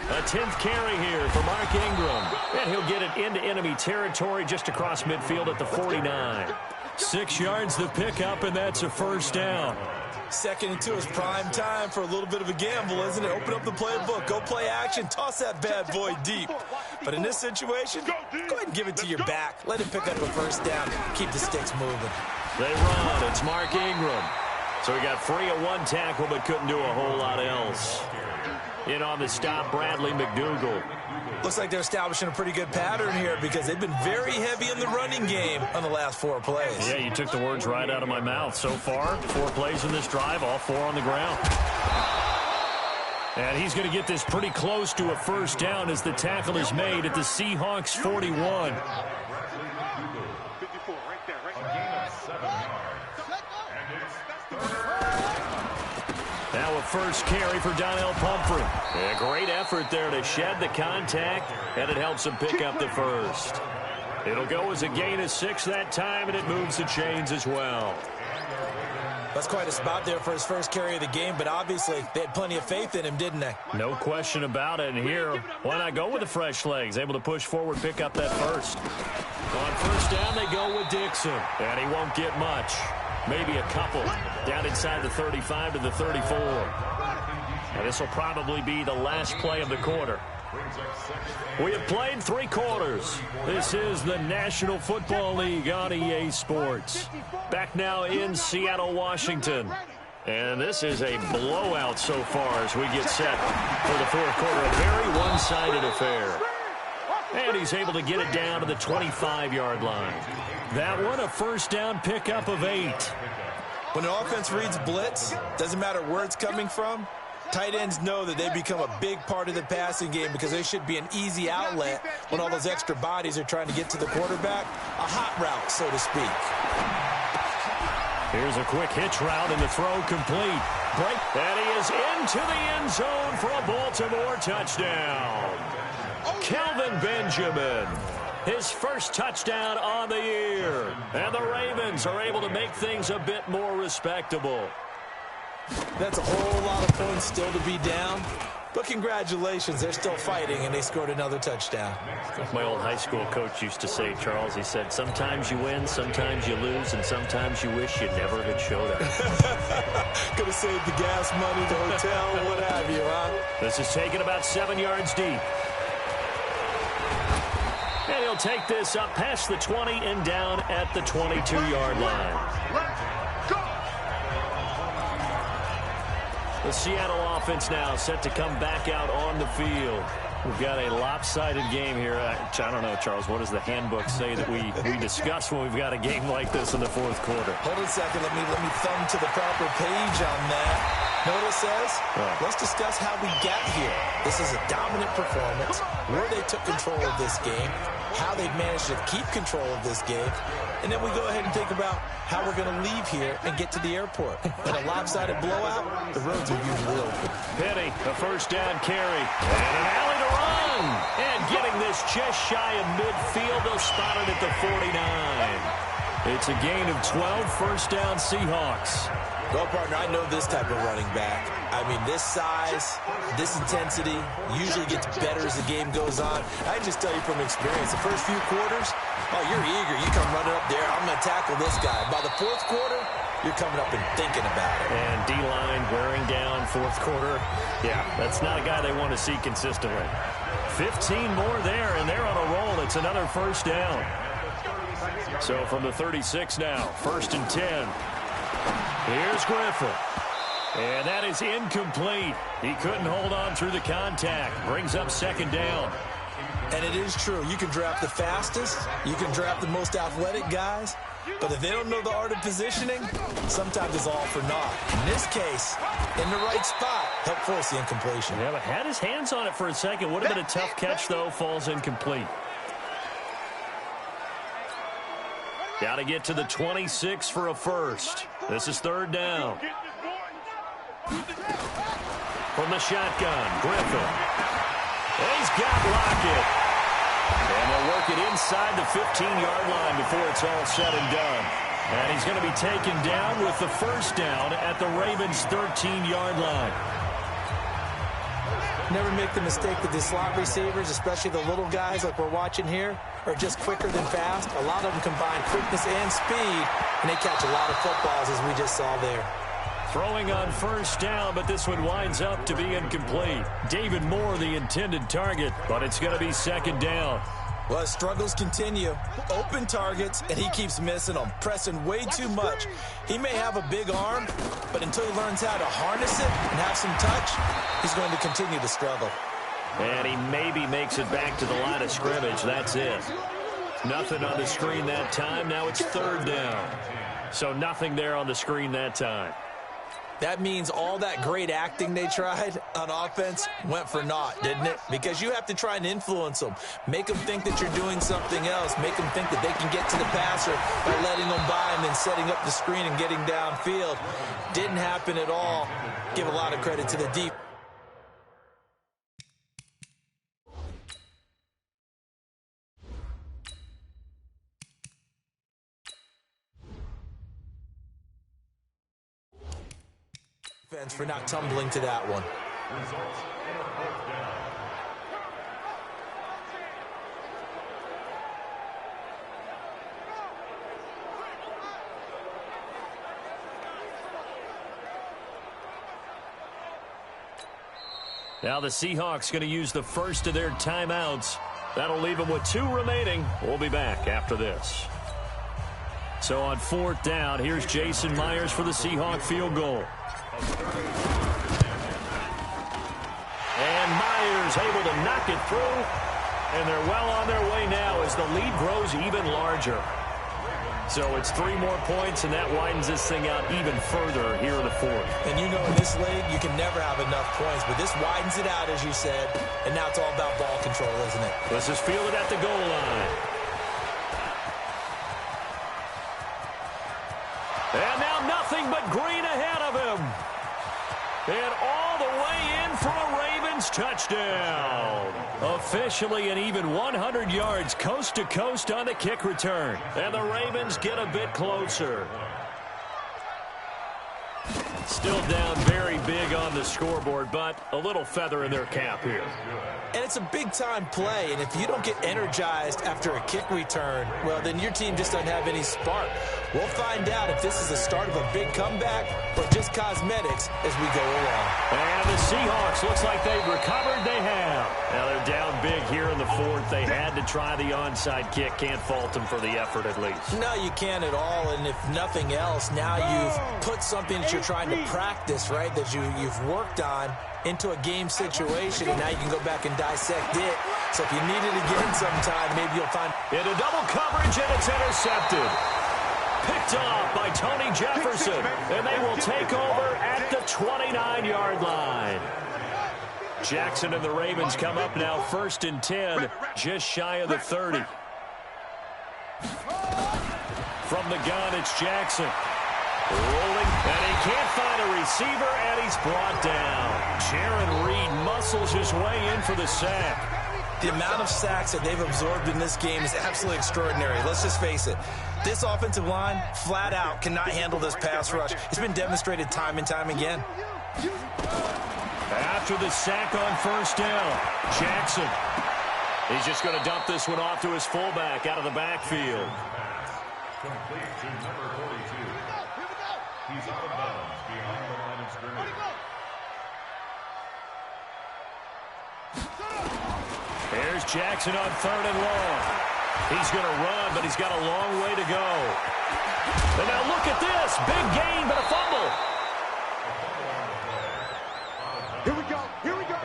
Speaker 1: A 10th carry here for Mark Ingram. And he'll get it into enemy territory just across midfield at the 49. 6 yards the pickup, and that's a 1st down.
Speaker 3: 2nd and 2 is prime time for a little bit of a gamble, isn't it? Open up the playbook, go play action, toss that bad boy deep. But in this situation, go ahead and give it to your back. Let him pick up a 1st down. Keep the sticks moving.
Speaker 1: They run. It's Mark Ingram. So he got free of 1 tackle but couldn't do a whole lot else. In on the stop, Bradley McDougal.
Speaker 3: Looks like they're establishing a pretty good pattern here because they've been very heavy in the running game on the last 4 plays.
Speaker 1: Yeah, you took the words right out of my mouth. So far, 4 plays in this drive, all 4 on the ground. And he's going to get this pretty close to a 1st down as the tackle is made at the Seahawks 41. Now a 1st carry for Donnell Pumphrey. A great effort there to shed the contact, and it helps him pick up the 1st. It'll go as a gain of 6 that time, and it moves the chains as well.
Speaker 3: That's quite a spot there for his 1st carry of the game, but obviously they had plenty of faith in him, didn't they?
Speaker 1: No question about it. And here, why not go with the fresh legs? Able to push forward, pick up that 1st. On 1st down, they go with Dixon, and he won't get much. Maybe a couple down inside the 35 to the 34. And this will probably be the last play of the quarter. We have played 3 quarters. This is the National Football League on EA Sports. Back now in Seattle, Washington. And this is a blowout so far as we get set for the 4th quarter. A very one-sided affair. And he's able to get it down to the 25-yard line. That one, a 1st down pickup of 8.
Speaker 3: When an offense reads blitz, doesn't matter where it's coming from, tight ends know that they become a big part of the passing game because they should be an easy outlet when all those extra bodies are trying to get to the quarterback. A hot route, so to speak.
Speaker 1: Here's a quick hitch route, and the throw complete. Break. And he is into the end zone for a Baltimore touchdown. Kelvin Benjamin. His 1st touchdown on the year. And the Ravens are able to make things a bit more respectable.
Speaker 3: That's a whole lot of points still to be down. But congratulations, they're still fighting, and they scored another touchdown.
Speaker 1: My old high school coach used to say, Charles, he said, sometimes you win, sometimes you lose, and sometimes you wish you never had showed up.
Speaker 3: Could have saved the gas money, the hotel, what have you, huh?
Speaker 1: This is taken about 7 yards deep. And he'll take this up past the 20 and down at the 22-yard line. The Seattle offense now set to come back out on the field. We've got a lopsided game here. I don't know, Charles, what does the handbook say that we discuss when we've got a game like this in the 4th quarter?
Speaker 3: Hold on a second. Let me thumb to the proper page on that. Know what it says? Let's discuss how we got here. This is a dominant performance, where they took control of this game, how they've managed to keep control of this game, and then we go ahead and think about how we're going to leave here and get to the airport. In a lopsided blowout, the roads are usually open.
Speaker 1: Penny, a 1st down carry, and an alley to run. And getting this just shy of midfield, they'll spot it at the 49. It's a gain of 12, 1st down Seahawks.
Speaker 3: Well, partner, I know this type of running back. I mean, this size, this intensity usually gets better as the game goes on. I can just tell you from experience, the first few quarters, oh, you're eager. You come running up there, I'm going to tackle this guy. By the fourth quarter, you're coming up and thinking about it.
Speaker 1: And D-line wearing down fourth quarter. Yeah, that's not a guy they want to see consistently. 15 more there, and they're on a roll. It's another first down. So from the 36 now, 1st and 10. Here's Griffin. And that is incomplete. He couldn't hold on through the contact. Brings up 2nd down.
Speaker 3: And it is true. You can draft the fastest. You can draft the most athletic guys. But if they don't know the art of positioning, sometimes it's all for naught. In this case, in the right spot, helped force the incompletion.
Speaker 1: Yeah, but had his hands on it for a second. Would have been a tough catch, though. Falls incomplete. Got to get to the 26 for a first. This is 3rd down. From the shotgun, Griffin. He's got Lockett. And they'll work it inside the 15-yard line before it's all said and done. And he's going to be taken down with the first down at the Ravens' 13-yard line.
Speaker 3: Never make the mistake that the slot receivers, especially the little guys like we're watching here, are just quicker than fast. A lot of them combine quickness and speed, and they catch a lot of footballs, as we just saw there.
Speaker 1: Throwing on first down, but this one winds up to be incomplete. David Moore, the intended target, but it's going to be 2nd down.
Speaker 3: Well, his struggles continue. Open targets, and he keeps missing them, pressing way too much. He may have a big arm, but until he learns how to harness it and have some touch, he's going to continue to struggle.
Speaker 1: And he maybe makes it back to the line of scrimmage. That's it. Nothing on the screen that time. Now it's 3rd down. So nothing there on the screen that time.
Speaker 3: That means all that great acting they tried on offense went for naught, didn't it? Because you have to try and influence them. Make them think that you're doing something else. Make them think that they can get to the passer by letting them by and then setting up the screen and getting downfield. Didn't happen at all. Give a lot of credit to the deep. For not tumbling to that one.
Speaker 1: Now the Seahawks going to use the first of their timeouts. That'll leave them with 2 remaining. We'll be back after this. So on 4th down, here's Jason Myers for the Seahawk field goal. And Myers able to knock it through. And they're well on their way now as the lead grows even larger. So it's 3 more points, and that widens this thing out even further here in the 4th.
Speaker 3: And you know in this league, you can never have enough points, but this widens it out, as you said. And now it's all about ball control, isn't it?
Speaker 1: This is fielded at the goal line. And now nothing but green ahead of him. And all the way in for a Ravens touchdown. Officially an even 100 yards coast to coast on the kick return. And the Ravens get a bit closer. Still down very big on the scoreboard, but a little feather in their cap here.
Speaker 3: And it's a big-time play, and if you don't get energized after a kick return, well, then your team just doesn't have any spark. We'll find out if this is the start of a big comeback or just cosmetics as we go along.
Speaker 1: And the Seahawks, looks like they've recovered. They have. Now they're down big here in the 4th. They had to try the onside kick. Can't fault them for the effort at least.
Speaker 3: No, you can't at all, and if nothing else, now you've put something that you're trying to practice, right, that you've worked on into a game situation, and now you can go back and dissect it. So if you need it again sometime, maybe you'll find...
Speaker 1: Into double coverage, and it's intercepted. Picked off by Tony Jefferson, and they will take over at the 29-yard line. Jackson and the Ravens come up now 1st and 10, just shy of the 30. From the gun, it's Jackson. Rolling, and he can't find a receiver, and he's brought down. Jaron Reed muscles his way in for the sack.
Speaker 3: The amount of sacks that they've absorbed in this game is absolutely extraordinary. Let's just face it. This offensive line, flat out, cannot handle this pass rush. It's been demonstrated time and time again.
Speaker 1: After the sack on first down, Jackson. He's just going to dump this one off to his fullback out of the backfield.
Speaker 4: Complete to number 42. He's out of bounds behind the line of scrimmage.
Speaker 1: Here's Jackson on 3rd and long. He's going to run, but he's got a long way to go. And now look at this. Big gain, but a fumble.
Speaker 2: Here we go. Here we go.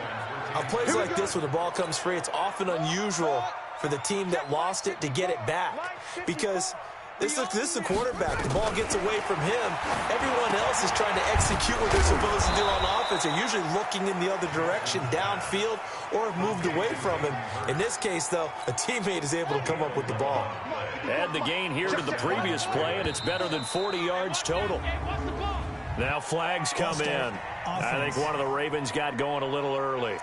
Speaker 3: On plays like this where the ball comes free, it's often unusual for the team that lost it to get it back. Because this is the quarterback. The ball gets away from him. Everyone else is trying to execute what they're supposed to do on offense. They're usually looking in the other direction, downfield, or have moved away from him. In this case, though, a teammate is able to come up with the ball.
Speaker 1: Add the gain here to the previous play, and it's better than 40 yards total. Now flags come in. I think one of the Ravens got going a little early.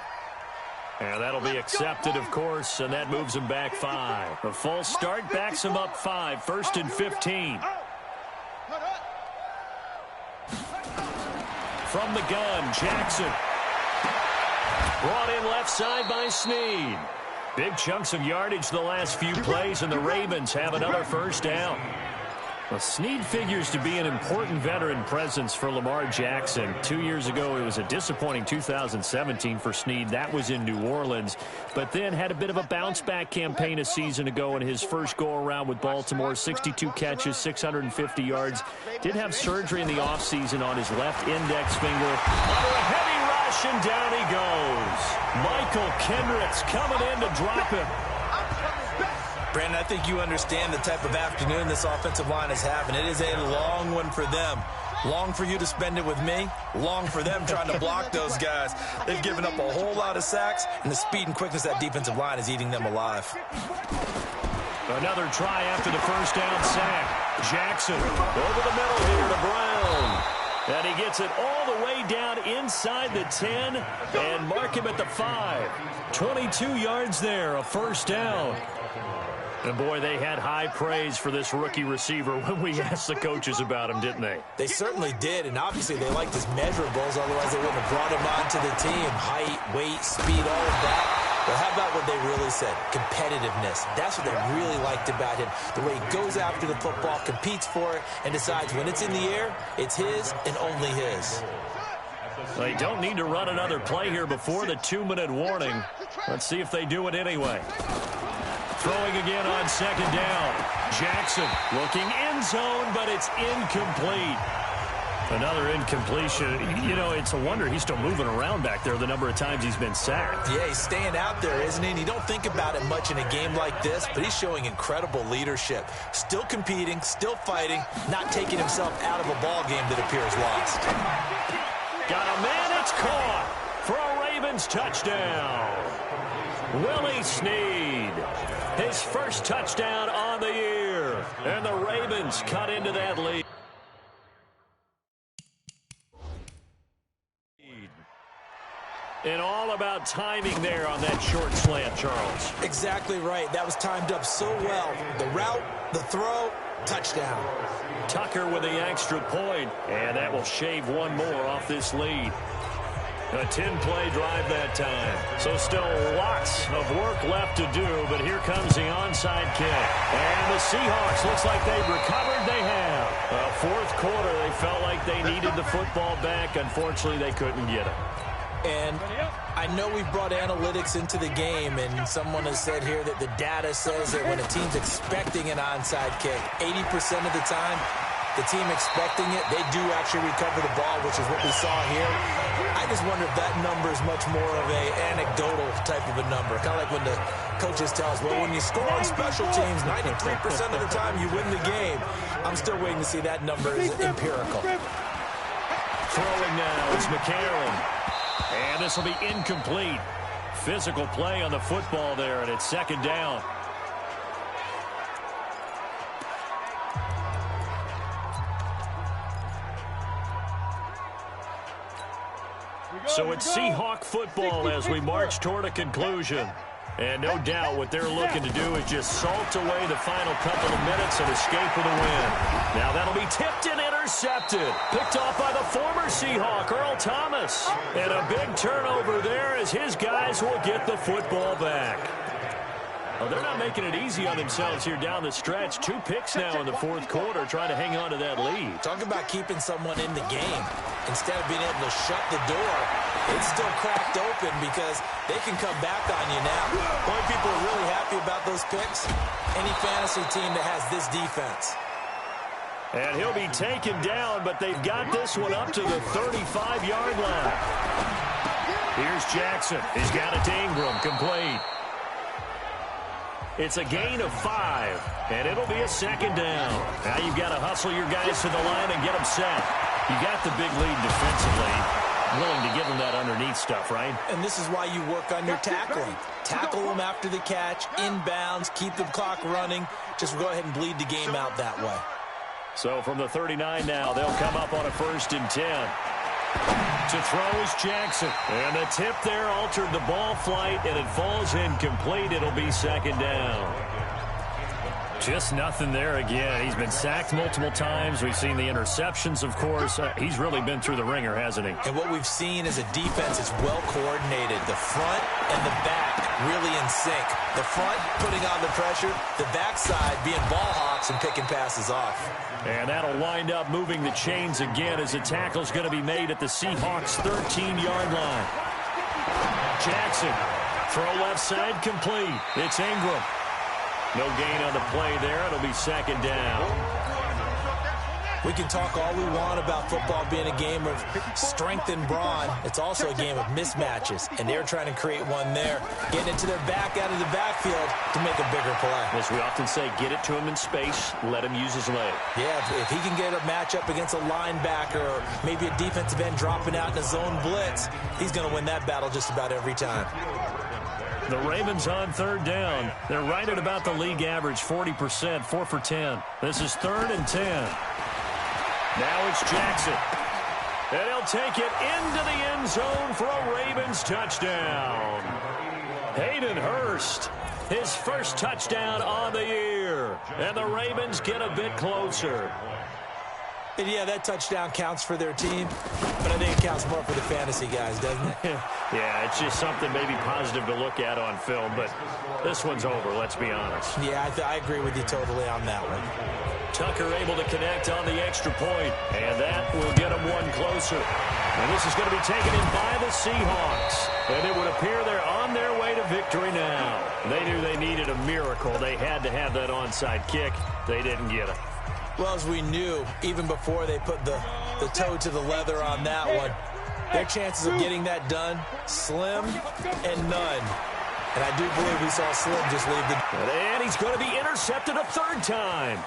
Speaker 1: And that'll be accepted, of course, and that moves him back 5. A false start backs him up 5, 1st and 15. From the gun, Jackson. Brought in left side by Snead. Big chunks of yardage the last few plays, and the Ravens have another first down. Well, Snead figures to be an important veteran presence for Lamar Jackson. 2 years ago, it was a disappointing 2017 for Snead. That was in New Orleans, but then had a bit of a bounce-back campaign a season ago in his first go-around with Baltimore. 62 catches, 650 yards. Did have surgery in the offseason on his left index finger. Under a heavy rush, and down he goes. Michael Kendricks coming in to drop him.
Speaker 3: Brandon, I think you understand the type of afternoon this offensive line is having. It is a long one for them. Long for you to spend it with me. Long for them trying to block those guys. They've given up a whole lot of sacks, and the speed and quickness of that defensive line is eating them alive.
Speaker 1: Another try after the first down sack. Jackson over the middle here to Brown. And he gets it all the way down inside the 10 and mark him at the 5. 22 yards there, a first down. And, boy, they had high praise for this rookie receiver when we asked the coaches about him, didn't they?
Speaker 3: They certainly did, and obviously they liked his measurables, otherwise they wouldn't have brought him onto the team. Height, weight, speed, all of that. But how about what they really said? Competitiveness. That's what they really liked about him. The way he goes after the football, competes for it, and decides when it's in the air, it's his and only his.
Speaker 1: They don't need to run another play here before the 2-minute warning. Let's see if they do it anyway. Throwing again on second down. Jackson looking end zone, but it's incomplete. Another incompletion. You know, it's a wonder he's still moving around back there the number of times he's been sacked.
Speaker 3: Yeah, he's staying out there, isn't he? And you don't think about it much in a game like this, but he's showing incredible leadership. Still competing, still fighting, not taking himself out of a ball game that appears lost.
Speaker 1: Got a man, it's caught for a Ravens touchdown. Willie Snead, his first touchdown on the year, and the Ravens cut into that lead. And all about timing there on that short slant, Charles.
Speaker 3: Exactly right. That was timed up so well. The route, the throw, touchdown.
Speaker 1: Tucker with the extra point, and that will shave one more off this lead. A 10-play drive that time. So still lots of work left to do, but here comes the onside kick. And the Seahawks, looks like they've recovered. They have. Fourth quarter, they felt like they needed the football back. Unfortunately, they couldn't get it.
Speaker 3: And I know we've brought analytics into the game, and someone has said here that the data says that when a team's expecting an onside kick, 80% of the time, the team expecting it, they do actually recover the ball, which is what we saw here. I just wonder if that number is much more of an anecdotal type of a number. Kind of like when the coaches tell us, well, when you score on special teams, 93% of the time you win the game. I'm still waiting to see that number is empirical.
Speaker 1: Throwing now is McCarron. And this will be incomplete. Physical play on the football there, and it's second down. So it's Seahawk football as we march toward a conclusion. And no doubt what they're looking to do is just salt away the final couple of minutes and escape with a win. Now that'll be tipped and intercepted. Picked off by the former Seahawk, Earl Thomas. And a big turnover there as his guys will get the football back. Well, they're not making it easy on themselves here down the stretch. 2 picks now in the fourth quarter, trying to hang on to that lead.
Speaker 3: Talk about keeping someone in the game. Instead of being able to shut the door, it's still cracked open because they can come back on you now. Boy, people are really happy about those picks. Any fantasy team that has this defense.
Speaker 1: And he'll be taken down, but they've got this one up to the 35-yard line. Here's Jackson. He's got it to Ingram, complete. It's a gain of 5, and it'll be a second down. Now you've got to hustle your guys to the line and get them set. You got the big lead defensively. Willing to give them that underneath stuff, right? And this is why you work on your tackling. Tackle them after the catch, inbounds, keep the clock running. Just go ahead and bleed the game out that way. So from the 39 now, they'll come up on a 1st and 10. To throw is Jackson. And the tip there altered the ball flight, and it falls incomplete. It'll be second down. Just nothing there again. He's been sacked multiple times. We've seen the interceptions, of course. He's really been through the ringer, hasn't he? And what we've seen is a defense that's well coordinated. The front and the back really in sync. The front putting on the pressure, the backside being ball hawks and picking passes off. And that'll wind up moving the chains again as the tackle's going to be made at the Seahawks' 13-yard line. Jackson, throw left side complete. It's Ingram. No gain on the play there. It'll be second down. We can talk all we want about football being a game of strength and brawn. It's also a game of mismatches, and they're trying to create one there, getting it to their back out of the backfield to make a bigger play. As we often say, get it to him in space, let him use his leg. Yeah, if he can get a matchup against a linebacker or maybe a defensive end dropping out in a zone blitz, he's going to win that battle just about every time. The Ravens on 3rd down. They're right at about the league average, 40%, 4 for 10. This is 3rd and 10. Now it's Jackson. And he'll take it into the end zone for a Ravens touchdown. Hayden Hurst, his first touchdown on the year. And the Ravens get a bit closer. And yeah, that touchdown counts for their team, but I think it counts more for the fantasy guys, doesn't it? Yeah, it's just something maybe positive to look at on film, but this one's over, let's be honest. Yeah, I agree with you totally on that one. Tucker able to connect on the extra point, and that will get them one closer. And this is going to be taken in by the Seahawks. And it would appear they're on their way to victory now. They knew they needed a miracle. They had to have that onside kick. They didn't get it. Well, as we knew, even before they put the toe to the leather on that one, their chances of getting that done, slim and none. And I do believe we saw Slim just leave the... And he's going to be intercepted a 3rd time.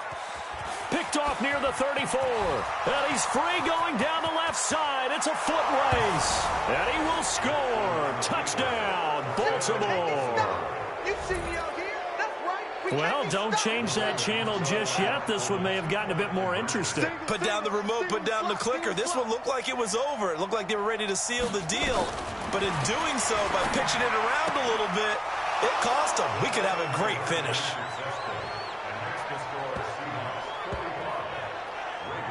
Speaker 1: Picked off near the 34. And he's free going down the left side. It's a foot race. And he will score. Touchdown, Baltimore.
Speaker 2: You see me out here? That's right.
Speaker 1: Well, don't change that channel just yet. This one may have gotten a bit more interesting.
Speaker 3: Put down the remote, put down the clicker. This one looked like it was over. It looked like they were ready to seal the deal. But in doing so, by pitching it around a little bit, it cost them. We could have a great finish.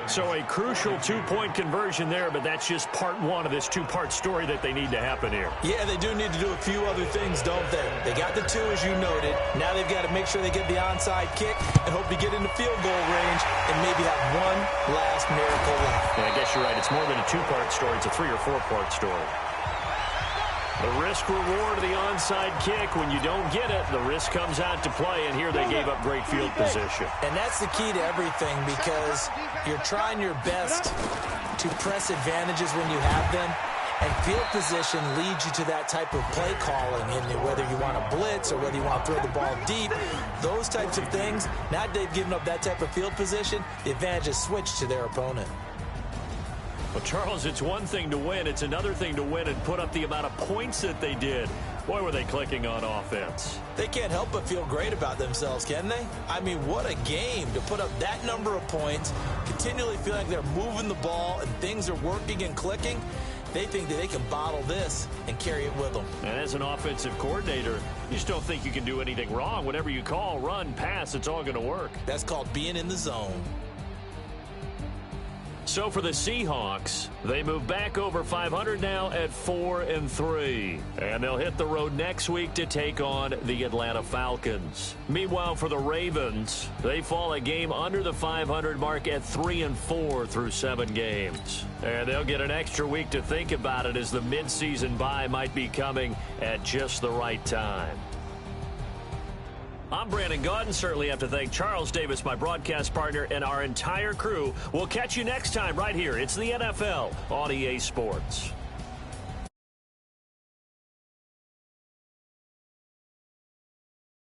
Speaker 1: So a crucial 2-point conversion there, but that's just part one of this 2-part story that they need to happen here.
Speaker 3: Yeah, they do need to do a few other things, don't they? They got the 2, as you noted. Now they've got to make sure they get the onside kick and hope to get into field goal range and maybe have one last miracle left.
Speaker 1: Yeah, I guess you're right. It's more than a 2-part story. It's a 3- or 4-part story. The risk-reward of the onside kick, when you don't get it, the risk comes out to play, and here they gave up great field position.
Speaker 3: And that's the key to everything, because you're trying your best to press advantages when you have them, and field position leads you to that type of play calling, and whether you want to blitz or whether you want to throw the ball deep, those types of things, now that they've given up that type of field position, the advantage is switched to their opponent.
Speaker 1: Well, Charles, it's one thing to win. It's another thing to win and put up the amount of points that they did. Boy, were they clicking on offense.
Speaker 3: They can't help but feel great about themselves, can they? I mean, what a game to put up that number of points, continually feeling like they're moving the ball and things are working and clicking. They think that they can bottle this and carry it with them.
Speaker 1: And as an offensive coordinator, you just don't think you can do anything wrong. Whatever you call, run, pass, it's all going to work.
Speaker 3: That's called being in the zone.
Speaker 1: So for the Seahawks, they move back over 500 now at 4-3. And they'll hit the road next week to take on the Atlanta Falcons. Meanwhile, for the Ravens, they fall a game under the 500 mark at 3-4 through 7 games. And they'll get an extra week to think about it as the midseason bye might be coming at just the right time. I'm Brandon Gaudin. Certainly have to thank Charles Davis, my broadcast partner, and our entire crew. We'll catch you next time right here. It's the NFL on EA Sports.